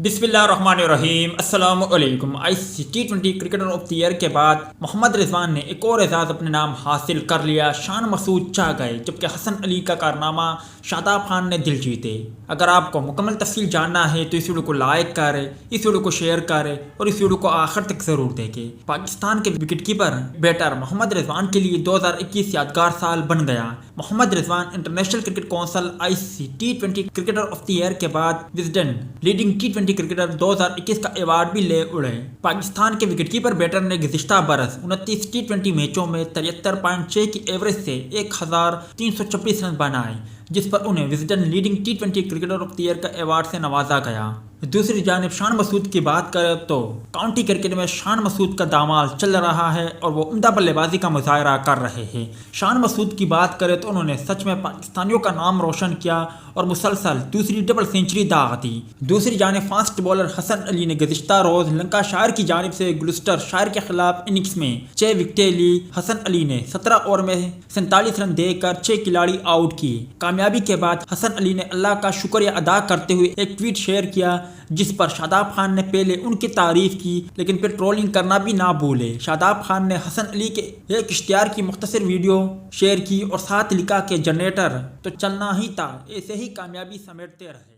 بسم اللہ الرحمن الرحیم۔ السلام علیکم۔ I C T20 cricketer of the year کے بعد محمد رضوان نے ایک اور اعزاز اپنے نام حاصل کر لیا۔ شان مسعود چاہ گئے، جبکہ حسن علی کا کارنامہ شاداب خان نے دل جیتے۔ اگر آپ کو مکمل تفصیل جاننا ہے تو اس ویڈیو کو لائک کریں، اس ویڈیو کو شیئر کریں اور اس ویڈیو کو آخر تک ضرور دیکھیں۔ پاکستان کے wicket keeper batter Muhammad Rizwan کے لیے 2021 یادگار سال بن گیا۔ Muhammad Rizwan international cricket council I C T20 cricketer of the year کے بعد وزڈن لیڈنگ T20 کرکٹر 2021 کا ایوارڈ بھی لے اڑے۔ پاکستان کے وکٹ کیپر بیٹر نے گزشتہ برس 29 T20 میچوں میں 73.6 کی ایوریج سے 1326 رن بنائے، جس پر انہیں Wisden leading T20 cricketer of the year کا ایوارڈ سے نوازا گیا۔ دوسری جانب شان مسعود کی بات کریں تو کاؤنٹی کرکٹ میں شان مسعود کا دامال چل رہا ہے اور وہ عمدہ بلے بازی کا مظاہرہ کر رہے ہیں۔ شان مسعود کی بات کریں تو انہوں نے سچ میں پاکستانیوں کا نام روشن کیا اور مسلسل دوسری ڈبل سینچری داغ دی۔ دوسری جانب فاسٹ بالر حسن علی نے گزشتہ روز لنکا شائر کی جانب سے گلوسٹر شائر کے خلاف اننگز میں 6 وکٹیں لی۔ حسن علی نے 17 اوور میں 47 رن دے کر 6 کھلاڑی آؤٹ کیے۔ کامیابی کے بعد حسن علی نے اللہ کا شکریہ ادا کرتے ہوئے ایک ٹویٹ شیئر کیا، جس پر شاداب خان نے پہلے ان کی تعریف کی لیکن پھر ٹرولنگ کرنا بھی نہ بھولے۔ شاداب خان نے حسن علی کے ایک اشتہار کی مختصر ویڈیو شیئر کی اور ساتھ لکھا کہ جنریٹر تو چلنا ہی تھا، ایسے ہی کامیابی سمیٹتے رہے۔